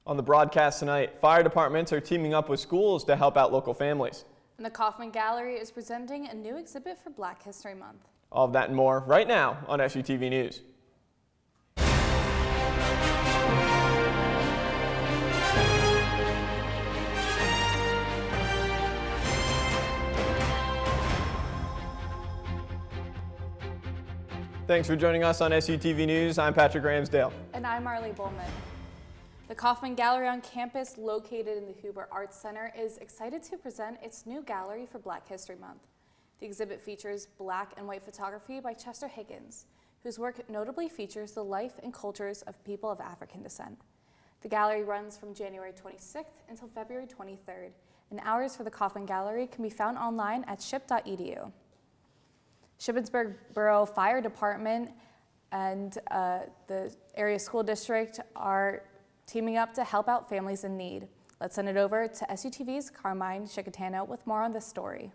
On the broadcast tonight, fire departments are teaming up with schools to help out local families. And the Kaufman Gallery is presenting a new exhibit for Black History Month. All of that and more right now on SUTV News. Thanks for joining us on SUTV News. I'm Patrick Ramsdale. And I'm Marley Bowman. The Kaufman Gallery on campus, located in the Huber Arts Center, is excited to present its new gallery for Black History Month. The exhibit features black and white photography by Chester Higgins, whose work notably features the life and cultures of people of African descent. The gallery runs from January 26th until February 23rd, and hours for the Kaufman Gallery can be found online at ship.edu. Shippensburg Borough Fire Department and the area school district are teaming up to help out families in need. Let's send it over to SUTV's Carmine Chicatano with more on this story.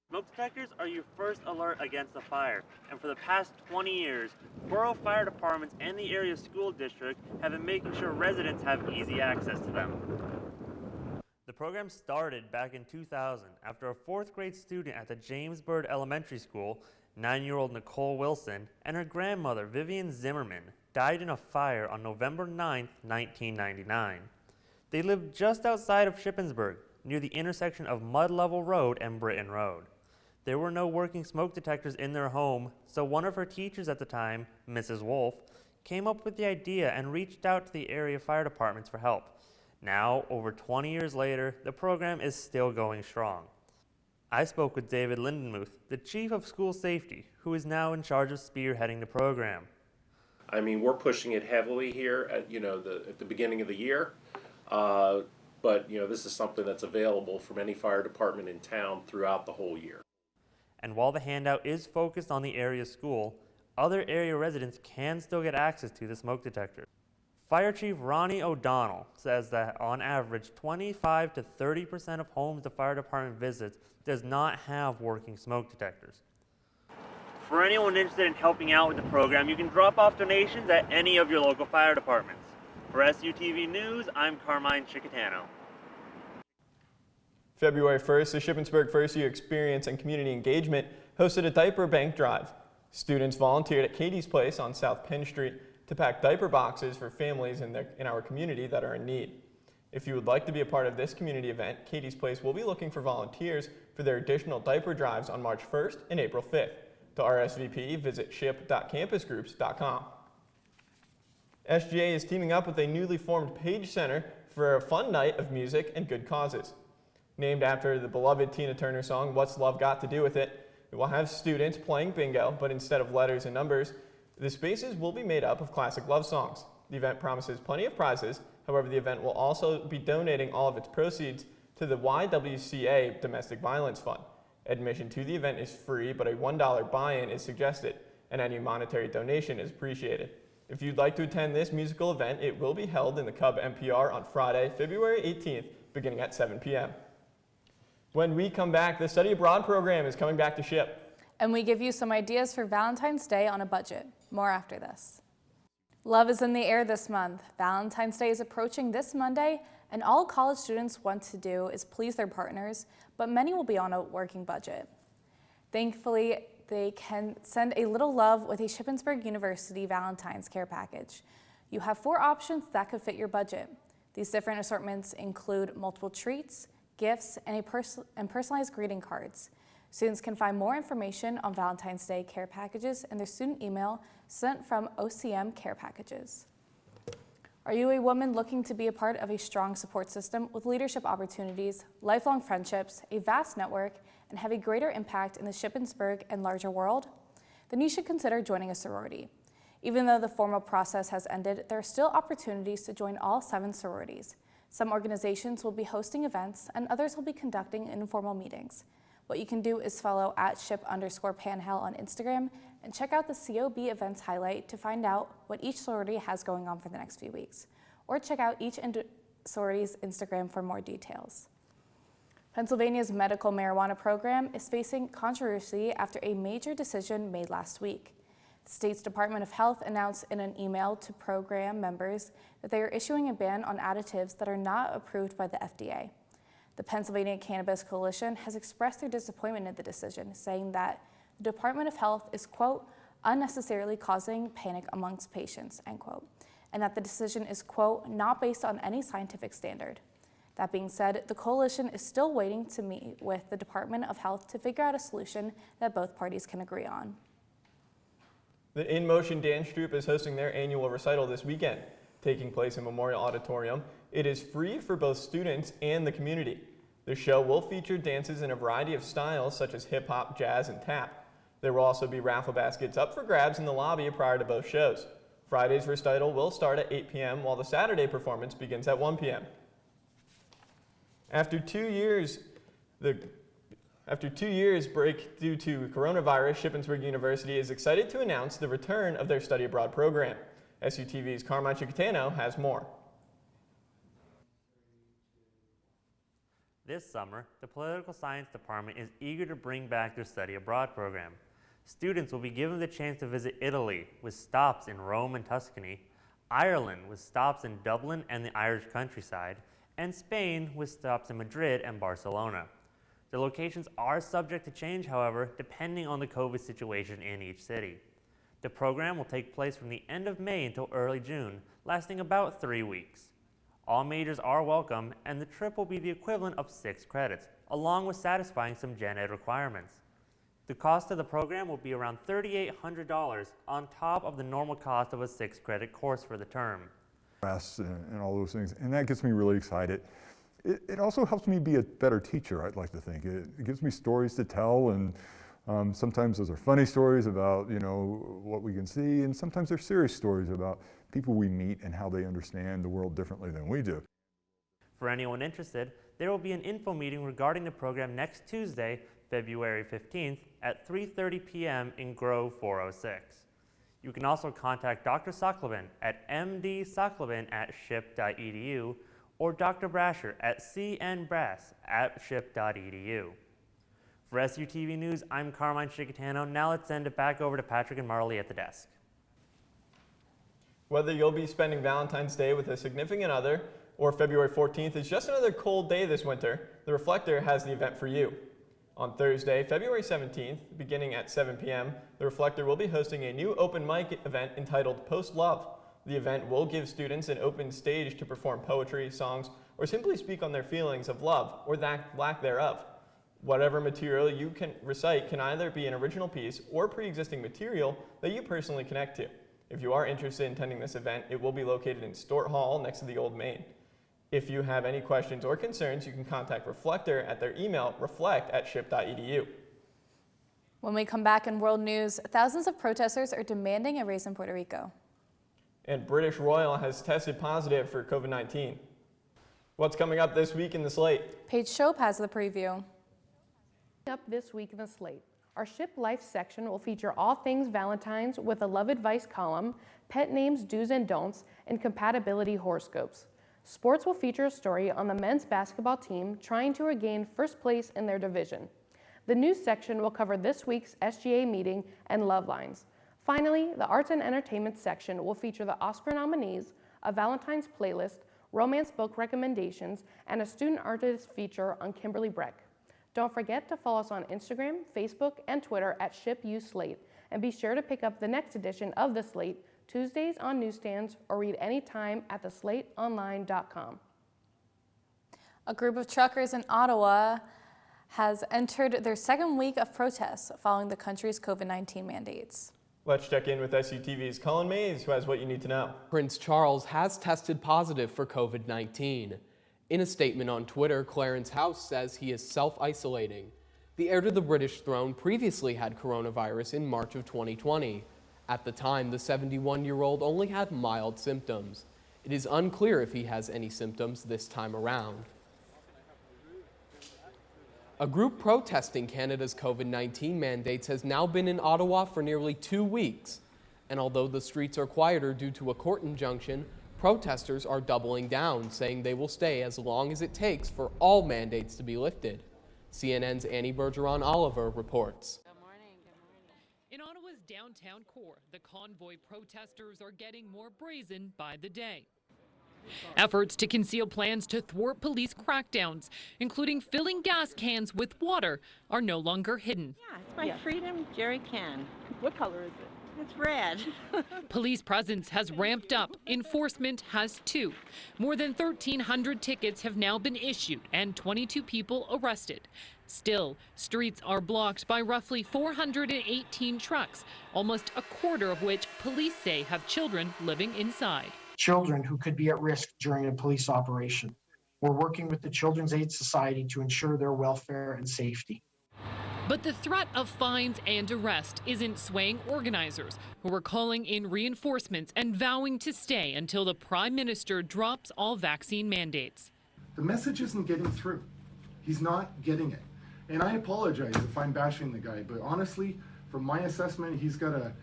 Smoke detectors are your first alert against a fire, and for the past 20 years, borough fire departments and the area school district have been making sure residents have easy access to them. The program started back in 2000 after a 4th grade student at the James Byrd Elementary School, 9-year-old Nicole Wilson, and her grandmother, Vivian Zimmerman, died in a fire on November 9, 1999. They lived just outside of Shippensburg, near the intersection of Mud Level Road and Britton Road. There were no working smoke detectors in their home, so one of her teachers at the time, Mrs. Wolf, came up with the idea and reached out to the area fire departments for help. Now, over 20 years later, the program is still going strong. I spoke with David Lindenmuth, the Chief of School Safety, who is now in charge of spearheading the program. I mean, we're pushing it heavily here at the beginning of the year, but this is something that's available from any fire department in town throughout the whole year. And while the handout is focused on the area school, other area residents can still get access to the smoke detector. Fire Chief Ronnie O'Donnell says that on average, 25 to 30% of homes the fire department visits does not have working smoke detectors. For anyone interested in helping out with the program, you can drop off donations at any of your local fire departments. For SUTV News, I'm Carmine Chicatano. February 1st, the Shippensburg First Year Experience and Community Engagement hosted a diaper bank drive. Students volunteered at Katie's Place on South Penn Street to pack diaper boxes for families in our community that are in need. If you would like to be a part of this community event, Katie's Place will be looking for volunteers for their additional diaper drives on March 1st and April 5th. To RSVP, visit ship.campusgroups.com. SGA is teaming up with a newly formed Page Center for a fun night of music and good causes. Named after the beloved Tina Turner song, What's Love Got to Do With It, it will have students playing bingo, but instead of letters and numbers, the spaces will be made up of classic love songs. The event promises plenty of prizes. However, the event will also be donating all of its proceeds to the YWCA Domestic Violence Fund. Admission to the event is free, but a $1 buy-in is suggested, and any monetary donation is appreciated. If you'd like to attend this musical event, it will be held in the Cub MPR on Friday, February 18th, beginning at 7 p.m. When we come back, the Study Abroad program is coming back to SHIP. And we give you some ideas for Valentine's Day on a budget. More after this. Love is in the air this month. Valentine's Day is approaching this Monday, and all college students want to do is please their partners, but many will be on a working budget. Thankfully, they can send a little love with a Shippensburg University Valentine's Care Package. You have 4 options that could fit your budget. These different assortments include multiple treats, gifts, and personalized greeting cards. Students can find more information on Valentine's Day care packages in their student email sent from OCM Care Packages. Are you a woman looking to be a part of a strong support system with leadership opportunities, lifelong friendships, a vast network, and have a greater impact in the Shippensburg and larger world? Then you should consider joining a sorority. Even though the formal process has ended, there are still opportunities to join all 7 sororities. Some organizations will be hosting events, and others will be conducting informal meetings. What you can do is follow at @ship_panhell on Instagram and check out the COB events highlight to find out what each sorority has going on for the next few weeks. Or check out each sorority's Instagram for more details. Pennsylvania's medical marijuana program is facing controversy after a major decision made last week. The state's Department of Health announced in an email to program members that they are issuing a ban on additives that are not approved by the FDA. The Pennsylvania Cannabis Coalition has expressed their disappointment at the decision, saying that the Department of Health is, quote, unnecessarily causing panic amongst patients, end quote, and that the decision is, quote, not based on any scientific standard. That being said, the coalition is still waiting to meet with the Department of Health to figure out a solution that both parties can agree on. The In Motion Dance Troupe is hosting their annual recital this weekend, taking place in Memorial Auditorium. It is free for both students and the community. The show will feature dances in a variety of styles such as hip hop, jazz, and tap. There will also be raffle baskets up for grabs in the lobby prior to both shows. Friday's recital will start at 8 p.m. while the Saturday performance begins at 1 p.m. After 2 years break due to coronavirus, Shippensburg University is excited to announce the return of their study abroad program. SUTV's Carmine Chicatano has more. This summer, the Political Science Department is eager to bring back their study abroad program. Students will be given the chance to visit Italy with stops in Rome and Tuscany, Ireland with stops in Dublin and the Irish countryside, and Spain with stops in Madrid and Barcelona. The locations are subject to change, however, depending on the COVID situation in each city. The program will take place from the end of May until early June, lasting about 3 weeks. All majors are welcome, and the trip will be the equivalent of 6 credits, along with satisfying some gen ed requirements. The cost of the program will be around $3,800 on top of the normal cost of a 6-credit course for the term. And all those things, and that gets me really excited. It also helps me be a better teacher, I'd like to think. It gives me stories to tell, and sometimes those are funny stories about, what we can see, and sometimes they're serious stories about people we meet and how they understand the world differently than we do. For anyone interested, there will be an info meeting regarding the program next Tuesday, February 15th at 3:30 p.m. in Grove 406. You can also contact Dr. Socklevan at mdsoclevan@ship.edu or Dr. Brasher at cnbrass@ship.edu. For SUTV News, I'm Carmine Chicatano. Now let's send it back over to Patrick and Marley at the desk. Whether you'll be spending Valentine's Day with a significant other or February 14th is just another cold day this winter, the Reflector has the event for you. On Thursday, February 17th, beginning at 7 p.m., the Reflector will be hosting a new open mic event entitled Post Love. The event will give students an open stage to perform poetry, songs, or simply speak on their feelings of love or lack thereof. Whatever material you can recite can either be an original piece or pre-existing material that you personally connect to. If you are interested in attending this event, it will be located in Stort Hall next to the Old Main. If you have any questions or concerns, you can contact Reflector at their email, reflect@ship.edu. When we come back in world news, thousands of protesters are demanding a raise in Puerto Rico. And British Royal has tested positive for COVID-19. What's coming up this week in the Slate? Paige Shope has the preview. Up this week in the Slate, our Ship Life section will feature all things Valentine's with a love advice column, pet names, do's and don'ts, and compatibility horoscopes. Sports will feature a story on the men's basketball team trying to regain first place in their division. The news section will cover this week's SGA meeting and love lines. Finally, the arts and entertainment section will feature the Oscar nominees, a Valentine's playlist, romance book recommendations, and a student artist feature on Kimberly Breck. Don't forget to follow us on Instagram, Facebook, and Twitter at ShipUSlate, and be sure to pick up the next edition of The Slate Tuesdays on newsstands or read anytime at theslateonline.com. A group of truckers in Ottawa has entered their second week of protests following the country's COVID-19 mandates. Let's check in with SUTV's Colin Mays, who has what you need to know. Prince Charles has tested positive for COVID-19. In a statement on Twitter, Clarence House says he is self-isolating. The heir to the British throne previously had coronavirus in March of 2020. At the time, the 71-year-old only had mild symptoms. It is unclear if he has any symptoms this time around. A group protesting Canada's COVID-19 mandates has now been in Ottawa for nearly 2 weeks. And although the streets are quieter due to a court injunction, protesters are doubling down, saying they will stay as long as it takes for all mandates to be lifted. CNN's Annie Bergeron Oliver reports. In Ottawa's downtown core, the convoy protesters are getting more brazen by the day. Efforts to conceal plans to thwart police crackdowns, including filling gas cans with water, are no longer hidden. Yeah, it's my Freedom Jerry can. What color is it? It's red. Police presence has ramped up. Enforcement has too. More than 1,300 tickets have now been issued and 22 people arrested. Still, streets are blocked by roughly 418 trucks, almost a quarter of which police say have children living inside. Children who could be at risk during a police operation. We're working with the Children's Aid Society to ensure their welfare and safety. But the threat of fines and arrest isn't swaying organizers who are calling in reinforcements and vowing to stay until the Prime Minister drops all vaccine mandates. The message isn't getting through. He's not getting it. And I apologize if I'm bashing the guy, but honestly, from my assessment, he's got a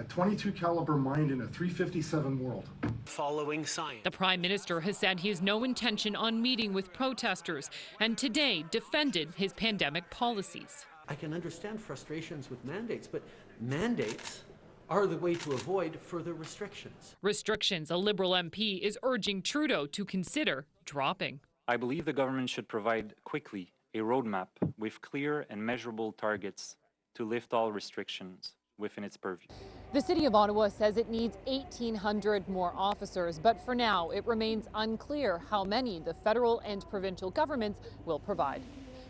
22 caliber mind in a 357 world. Following science. The Prime Minister has said he has no intention on meeting with protesters and today defended his pandemic policies. I can understand frustrations with mandates, but mandates are the way to avoid further restrictions. Restrictions a Liberal MP is urging Trudeau to consider dropping. I believe the government should provide quickly a roadmap with clear and measurable targets to lift all restrictions within its purview. The City of Ottawa says it needs 1,800 more officers, but for now it remains unclear how many the federal and provincial governments will provide.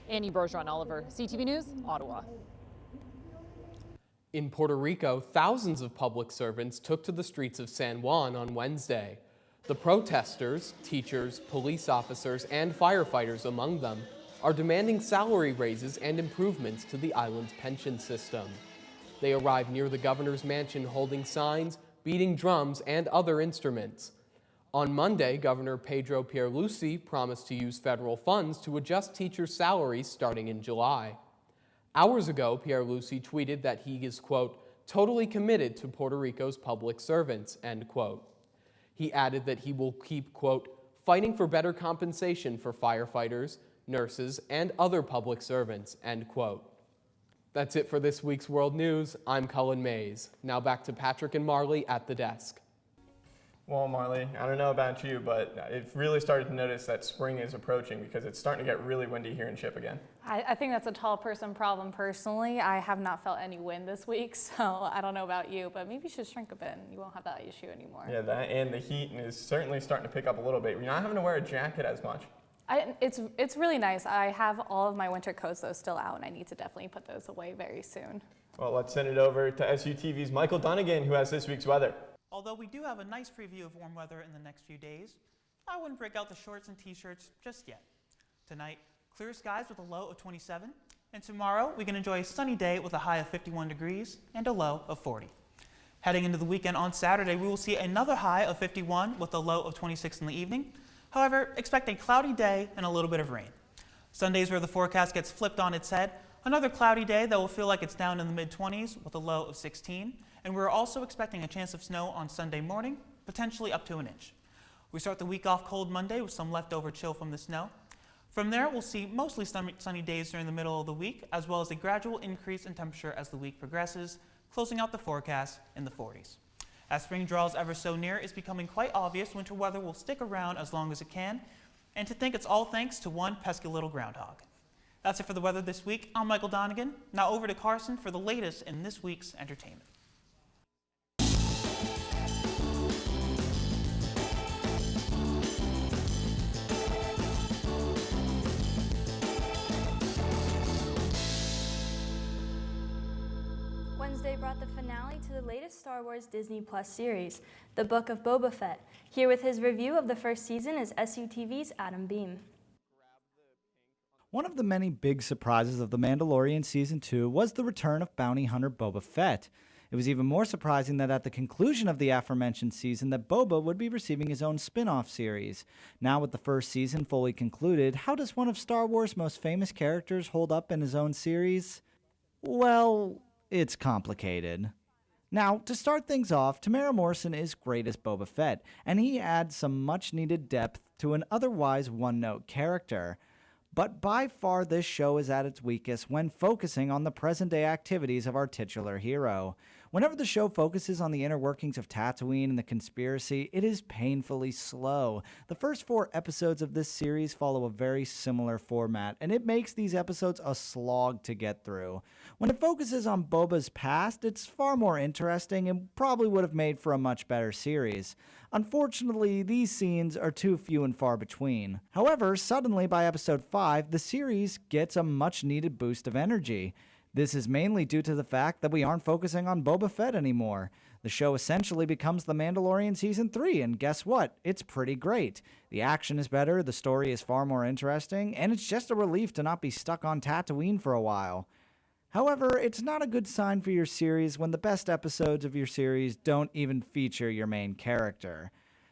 Annie Bergeron-Oliver, CTV News, Ottawa. In Puerto Rico, thousands of public servants took to the streets of San Juan on Wednesday. The protesters, teachers, police officers, and firefighters among them, are demanding salary raises and improvements to the island's pension system. They arrived near the governor's mansion holding signs, beating drums, and other instruments. On Monday, Governor Pedro Pierluisi promised to use federal funds to adjust teachers' salaries starting in July. Hours ago, Pierluisi tweeted that he is, quote, totally committed to Puerto Rico's public servants, end quote. He added that he will keep, quote, fighting for better compensation for firefighters, nurses, and other public servants, end quote. That's it for this week's World News. I'm Cullen Mays. Now back to Patrick and Marley at the desk. Well, Marley, I don't know about you, but I've really started to notice that spring is approaching because it's starting to get really windy here in Chip again. I think that's a tall person problem personally. I have not felt any wind this week, so I don't know about you, but maybe you should shrink a bit and you won't have that issue anymore. Yeah, that and the heat is certainly starting to pick up a little bit. You're not having to wear a jacket as much. It's really nice. I have all of my winter coats though still out, and I need to definitely put those away very soon. Well, let's send it over to SUTV's Michael Dunnigan, who has this week's weather. Although we do have a nice preview of warm weather in the next few days, I wouldn't break out the shorts and t-shirts just yet. Tonight, clear skies with a low of 27, and tomorrow we can enjoy a sunny day with a high of 51 degrees and a low of 40. Heading into the weekend on Saturday, we will see another high of 51 with a low of 26 in the evening. However, expect a cloudy day and a little bit of rain. Sundays where the forecast gets flipped on its head, another cloudy day that will feel like it's down in the mid-20s with a low of 16. And we're also expecting a chance of snow on Sunday morning, potentially up to an inch. We start the week off cold Monday with some leftover chill from the snow. From there, we'll see mostly sunny days during the middle of the week, as well as a gradual increase in temperature as the week progresses, closing out the forecast in the 40s. As spring draws ever so near, it's becoming quite obvious winter weather will stick around as long as it can, and to think it's all thanks to one pesky little groundhog. That's it for the weather this week. I'm Michael Donegan. Now over to Carson for the latest in this week's entertainment. Wednesday brought the finale to the latest Star Wars Disney Plus series, The Book of Boba Fett. Here with his review of the first season is SUTV's Adam Beam. One of the many big surprises of The Mandalorian Season 2 was the return of bounty hunter Boba Fett. It was even more surprising that at the conclusion of the aforementioned season that Boba would be receiving his own spin-off series. Now with the first season fully concluded, how does one of Star Wars' most famous characters hold up in his own series? Well, it's complicated. Now, to start things off, Tamara Morrison is great as Boba Fett, and he adds some much-needed depth to an otherwise one-note character. But by far this show is at its weakest when focusing on the present-day activities of our titular hero. Whenever the show focuses on the inner workings of Tatooine and the conspiracy, it is painfully slow. The first 4 episodes of this series follow a very similar format, and it makes these episodes a slog to get through. When it focuses on Boba's past, it's far more interesting and probably would have made for a much better series. Unfortunately, these scenes are too few and far between. However, suddenly by episode 5, the series gets a much-needed boost of energy. This is mainly due to the fact that we aren't focusing on Boba Fett anymore. The show essentially becomes The Mandalorian Season 3, and guess what? It's pretty great. The action is better, the story is far more interesting, and it's just a relief to not be stuck on Tatooine for a while. However, it's not a good sign for your series when the best episodes of your series don't even feature your main character.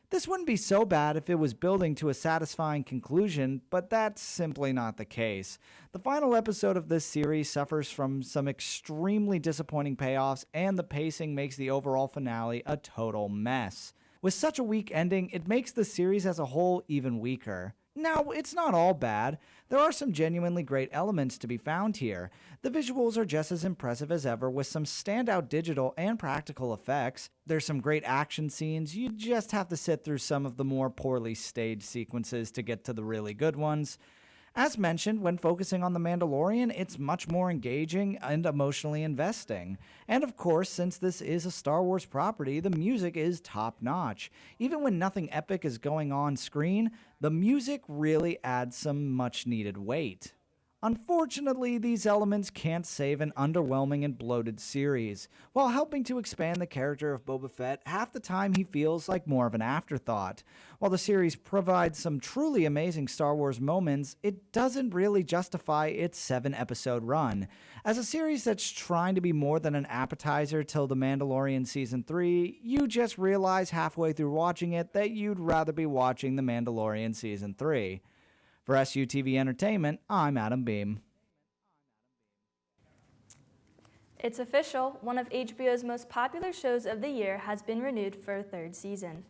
This wouldn't be so bad if it was building to a satisfying conclusion, but that's simply not the case. The final episode of this series suffers from some extremely disappointing payoffs, and the pacing makes the overall finale a total mess. With such a weak ending, it makes the series as a whole even weaker. Now, it's not all bad. There are some genuinely great elements to be found here. The visuals are just as impressive as ever with some standout digital and practical effects. There's some great action scenes. You just have to sit through some of the more poorly staged sequences to get to the really good ones. As mentioned, when focusing on The Mandalorian, it's much more engaging and emotionally investing. And of course, since this is a Star Wars property, the music is top-notch. Even when nothing epic is going on screen, the music really adds some much-needed weight. Unfortunately, these elements can't save an underwhelming and bloated series. While helping to expand the character of Boba Fett, half the time he feels like more of an afterthought. While the series provides some truly amazing Star Wars moments, it doesn't really justify its 7-episode run. As a series that's trying to be more than an appetizer till The Mandalorian Season 3, you just realize halfway through watching it that you'd rather be watching The Mandalorian Season 3. For SUTV Entertainment, I'm Adam Beam. It's official, one of HBO's most popular shows of the year has been renewed for a 3rd season.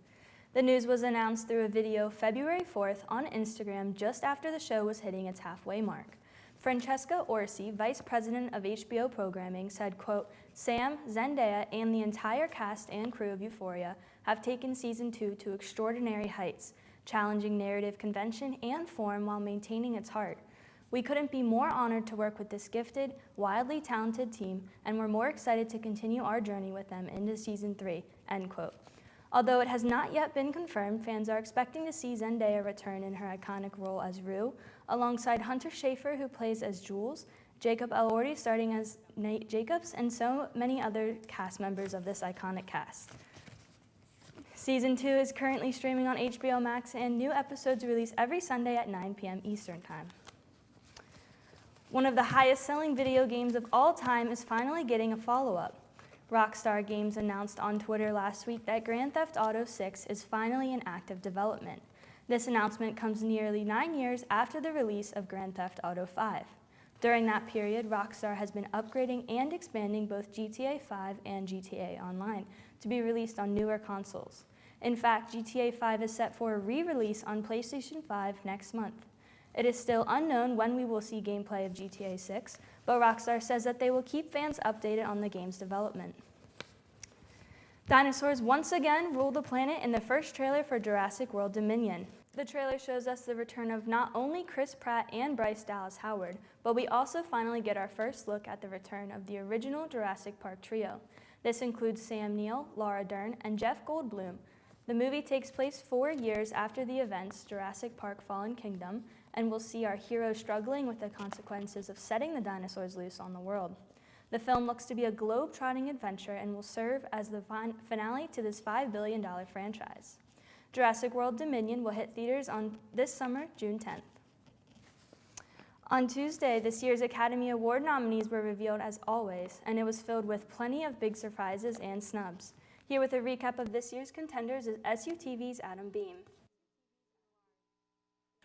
The news was announced through a video February 4th on Instagram just after the show was hitting its halfway mark. Francesca Orsi, Vice President of HBO Programming, said, quote, "Sam, Zendaya, and the entire cast and crew of Euphoria have taken Season 2 to extraordinary heights, challenging narrative convention and form while maintaining its heart. We couldn't be more honored to work with this gifted, wildly talented team, and we're more excited to continue our journey with them into Season 3, end quote. Although it has not yet been confirmed, fans are expecting to see Zendaya return in her iconic role as Rue, alongside Hunter Schafer, who plays as Jules, Jacob Elordi starting as Nate Jacobs, and so many other cast members of this iconic cast. Season 2 is currently streaming on HBO Max, and new episodes release every Sunday at 9 p.m. Eastern Time. One of the highest-selling video games of all time is finally getting a follow-up. Rockstar Games announced on Twitter last week that Grand Theft Auto 6 is finally in active development. This announcement comes nearly 9 years after the release of Grand Theft Auto 5. During that period, Rockstar has been upgrading and expanding both GTA 5 and GTA Online to be released on newer consoles. In fact, GTA 5 is set for a re-release on PlayStation 5 next month. It is still unknown when we will see gameplay of GTA 6, but Rockstar says that they will keep fans updated on the game's development. Dinosaurs once again rule the planet in the first trailer for Jurassic World Dominion. The trailer shows us the return of not only Chris Pratt and Bryce Dallas Howard, but we also finally get our first look at the return of the original Jurassic Park trio. This includes Sam Neill, Laura Dern, and Jeff Goldblum. The movie takes place 4 years after the events Jurassic Park Fallen Kingdom, and we'll see our heroes struggling with the consequences of setting the dinosaurs loose on the world. The film looks to be a globe-trotting adventure and will serve as the finale to this $5 billion franchise. Jurassic World Dominion will hit theaters on this summer, June 10th. On Tuesday, this year's Academy Award nominees were revealed as always, and it was filled with plenty of big surprises and snubs. Here with a recap of this year's contenders is SUTV's Adam Beam.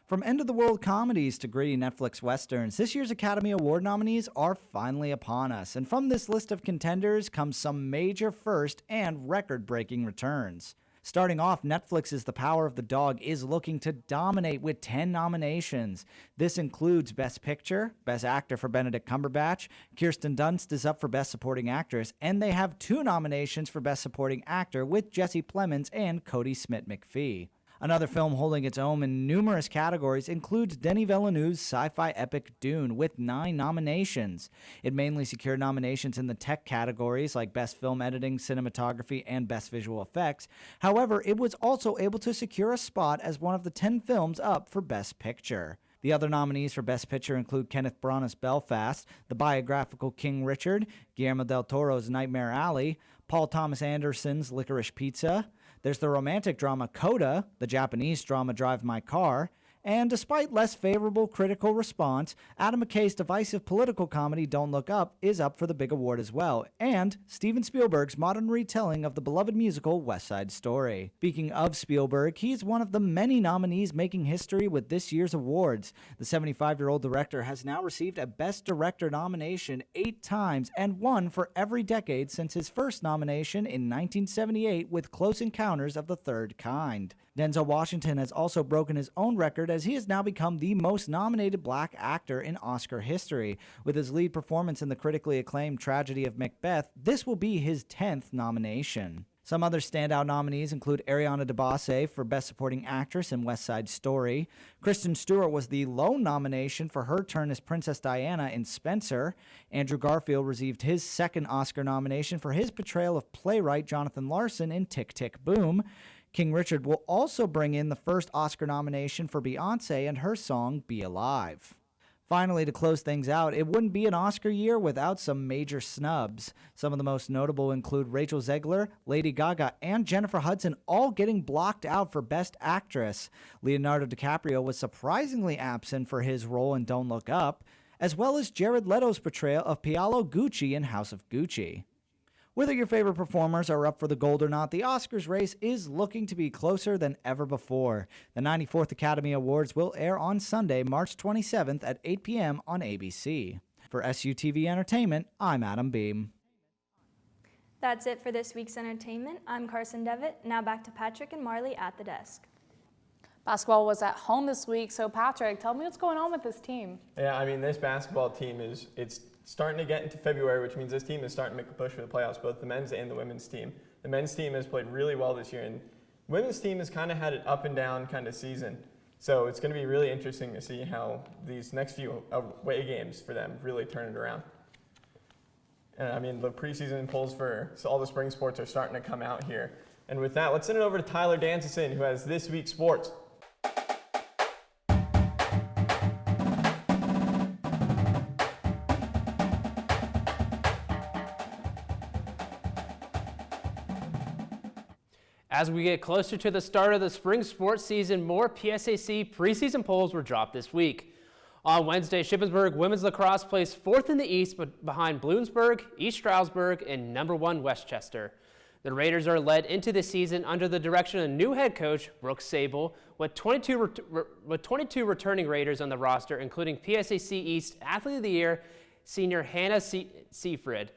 From end-of-the-world comedies to gritty Netflix westerns, this year's Academy Award nominees are finally upon us, and from this list of contenders comes some major first and record-breaking returns. Starting off, Netflix's The Power of the Dog is looking to dominate with 10 nominations. This includes Best Picture, Best Actor for Benedict Cumberbatch, Kirsten Dunst is up for Best Supporting Actress, and they have 2 nominations for Best Supporting Actor with Jesse Plemons and Cody Smith-McPhee. Another film holding its own in numerous categories includes Denis Villeneuve's sci-fi epic Dune with 9 nominations. It mainly secured nominations in the tech categories like Best Film Editing, Cinematography, and Best Visual Effects. However, it was also able to secure a spot as one of the 10 films up for Best Picture. The other nominees for Best Picture include Kenneth Branagh's Belfast, the biographical King Richard, Guillermo del Toro's Nightmare Alley, Paul Thomas Anderson's Licorice Pizza. There's the romantic drama Coda, the Japanese drama Drive My Car, and despite less favorable critical response, Adam McKay's divisive political comedy Don't Look Up is up for the big award as well, and Steven Spielberg's modern retelling of the beloved musical West Side Story. Speaking of Spielberg, he's one of the many nominees making history with this year's awards. The 75-year-old director has now received a Best Director nomination 8 times and won for every decade since his first nomination in 1978 with Close Encounters of the Third Kind. Denzel Washington has also broken his own record as he has now become the most nominated black actor in Oscar history. With his lead performance in the critically acclaimed tragedy of Macbeth, this will be his 10th nomination. Some other standout nominees include Ariana DeBose for Best Supporting Actress in West Side Story. Kristen Stewart was the lone nomination for her turn as Princess Diana in Spencer. Andrew Garfield received his second Oscar nomination for his portrayal of playwright Jonathan Larson in Tick, Tick, Boom. King Richard will also bring in the first Oscar nomination for Beyoncé and her song Be Alive. Finally, to close things out, it wouldn't be an Oscar year without some major snubs. Some of the most notable include Rachel Zegler, Lady Gaga, and Jennifer Hudson all getting blocked out for Best Actress. Leonardo DiCaprio was surprisingly absent for his role in Don't Look Up, as well as Jared Leto's portrayal of Paolo Gucci in House of Gucci. Whether your favorite performers are up for the gold or not, the Oscars race is looking to be closer than ever before. The 94th Academy Awards will air on Sunday, March 27th at 8 p.m. on ABC. For SUTV Entertainment, I'm Adam Beam. That's it for this week's entertainment. I'm Carson Devitt. Now back to Patrick and Marley at the desk. Basketball was at home this week, so Patrick, tell me what's going on with this team. Yeah, I mean, this basketball team it's starting to get into February, which means this team is starting to make a push for the playoffs, both the men's and the women's team. The men's team has played really well this year, and the women's team has kind of had an up and down kind of season. So it's going to be really interesting to see how these next few away games for them really turn it around. And I mean, the preseason polls for all the spring sports are starting to come out here. And with that, let's send it over to Tyler Danson, who has this week's sports. As we get closer to the start of the spring sports season, more PSAC preseason polls were dropped this week. On Wednesday, Shippensburg women's lacrosse placed 4th in the East, but behind Bloomsburg, East Stroudsburg, and number 1 Westchester. The Raiders are led into the season under the direction of new head coach Brooks Sable, with 22 returning Raiders on the roster, including PSAC East Athlete of the Year senior Hannah Seafried.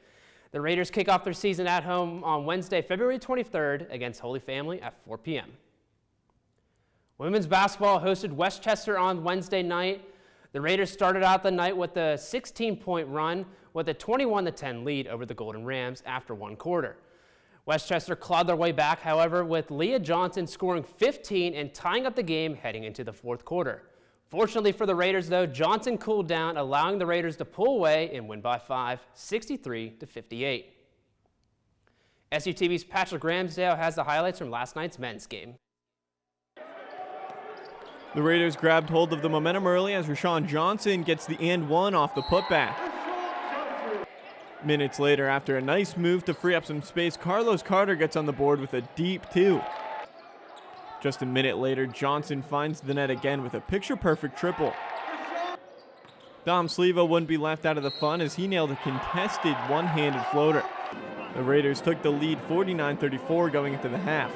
The Raiders kick off their season at home on Wednesday, February 23rd against Holy Family at 4 p.m. Women's basketball hosted Westchester on Wednesday night. The Raiders started out the night with a 16-point run with a 21-10 lead over the Golden Rams after one quarter. Westchester clawed their way back, however, with Leah Johnson scoring 15 and tying up the game heading into the fourth quarter. Fortunately for the Raiders, though, Johnson cooled down, allowing the Raiders to pull away and win by 5, 63-58. SUTV's Patrick Ramsdale has the highlights from last night's men's game. The Raiders grabbed hold of the momentum early as Rashawn Johnson gets the and one off the putback. Minutes later, after a nice move to free up some space, Carlos Carter gets on the board with a deep 2. Just a minute later, Johnson finds the net again with a picture-perfect triple. Dom Sleva wouldn't be left out of the fun as he nailed a contested one-handed floater. The Raiders took the lead 49-34 going into the half.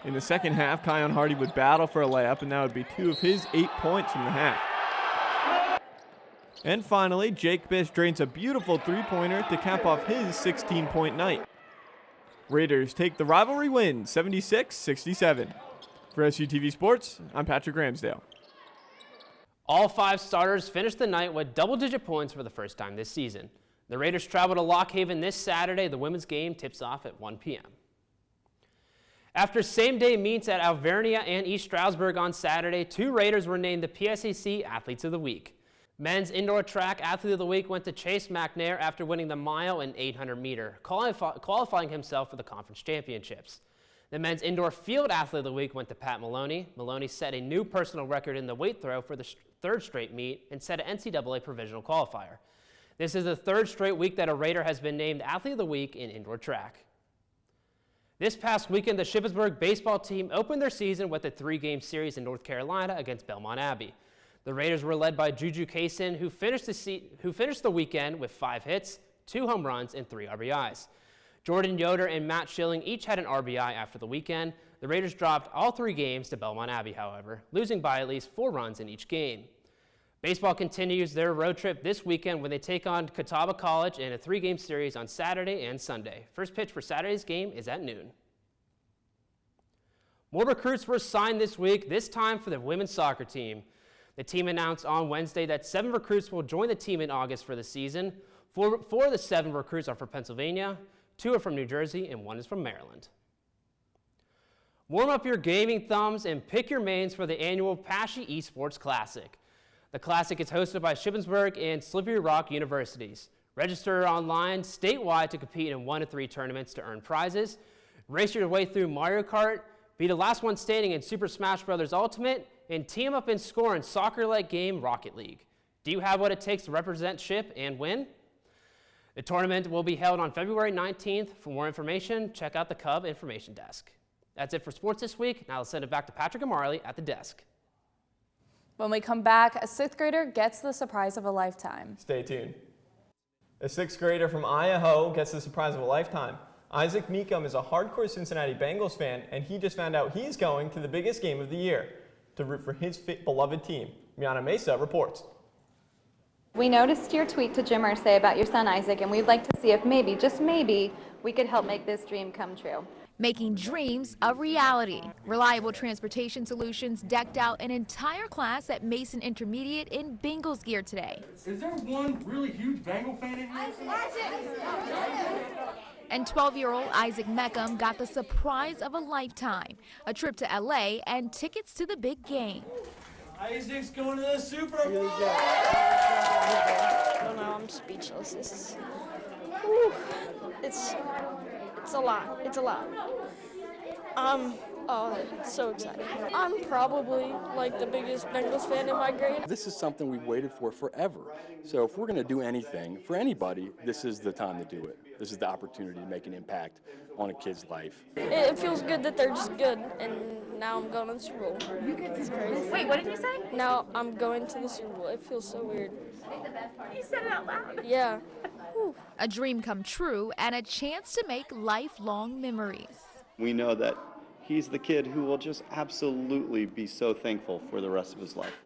In the second half, Kion Hardy would battle for a layup, and that would be 2 of his 8 points from the half. And finally, Jake Bish drains a beautiful three-pointer to cap off his 16-point night. Raiders take the rivalry win 76-67. For SUTV Sports, I'm Patrick Ramsdale. All 5 starters finished the night with double-digit points for the first time this season. The Raiders travel to Lock Haven this Saturday. The women's game tips off at 1 p.m. After same-day meets at Alvernia and East Stroudsburg on Saturday, 2 Raiders were named the PSAC Athletes of the Week. Men's indoor track athlete of the week went to Chase McNair after winning the mile and 800-meter, qualifying himself for the conference championships. The men's indoor field athlete of the week went to Pat Maloney. Maloney set a new personal record in the weight throw for the 3rd straight meet and set an NCAA provisional qualifier. This is the 3rd straight week that a Raider has been named athlete of the week in indoor track. This past weekend, the Shippensburg baseball team opened their season with a 3-game series in North Carolina against Belmont Abbey. The Raiders were led by Juju Kaysen, who finished the weekend with 5 hits, 2 home runs, and 3 RBIs. Jordan Yoder and Matt Schilling each had an RBI after the weekend. The Raiders dropped all 3 games to Belmont Abbey, however, losing by at least 4 runs in each game. Baseball continues their road trip this weekend when they take on Catawba College in a 3-game series on Saturday and Sunday. First pitch for Saturday's game is at noon. More recruits were signed this week, this time for the women's soccer team. The team announced on Wednesday that 7 recruits will join the team in August for the season. 4 of the 7 recruits are from Pennsylvania, 2 are from New Jersey, and 1 is from Maryland. Warm up your gaming thumbs and pick your mains for the annual Paschy Esports Classic. The Classic is hosted by Shippensburg and Slippery Rock Universities. Register online statewide to compete in 1 of 3 tournaments to earn prizes. Race your way through Mario Kart, be the last one standing in Super Smash Bros. Ultimate, and team up and score in soccer-like game Rocket League. Do you have what it takes to represent Ship and win? The tournament will be held on February 19th. For more information, check out the Cub Information Desk. That's it for sports this week. Now let's send it back to Patrick and Marley at the desk. When we come back, a 6th grader gets the surprise of a lifetime. Stay tuned. A 6th grader from Idaho gets the surprise of a lifetime. Isaac Meekum is a hardcore Cincinnati Bengals fan, and he just found out he's going to the biggest game of the year to root for his beloved team. Miana Mesa reports. We noticed your tweet to Jim Irsay about your son Isaac, and we'd like to see if maybe, just maybe, we could help make this dream come true. Making dreams a reality. Reliable transportation solutions decked out an entire class at Mason Intermediate in Bengals gear today. Is there one really huge Bengal fan in here? And 12-year-old Isaac Meckham got the surprise of a lifetime, a trip to LA and tickets to the big game. Isaac's going to the Super Bowl! I don't know, I'm speechless. This is, it's a lot. It's a lot. Oh, it's so exciting. I'm probably like the biggest Bengals fan in my grade. This is something we've waited for forever. So if we're going to do anything for anybody, this is the time to do it. This is the opportunity to make an impact on a kid's life. It feels good that they're just good, and now I'm going to the Super Bowl. It's crazy. Wait, what did you say? Now I'm going to the Super Bowl. It feels so weird. You said it out loud. Yeah. A dream come true and a chance to make lifelong memories. We know that he's the kid who will just absolutely be so thankful for the rest of his life.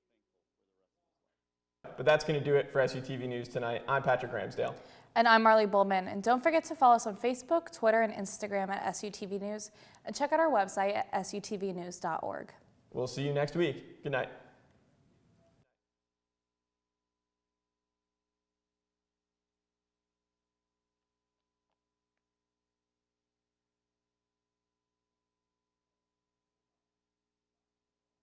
But that's going to do it for SUTV News tonight. I'm Patrick Ramsdale. And I'm Marley Bullman. And don't forget to follow us on Facebook, Twitter, and Instagram at SUTV News. And check out our website at sutvnews.org. We'll see you next week. Good night.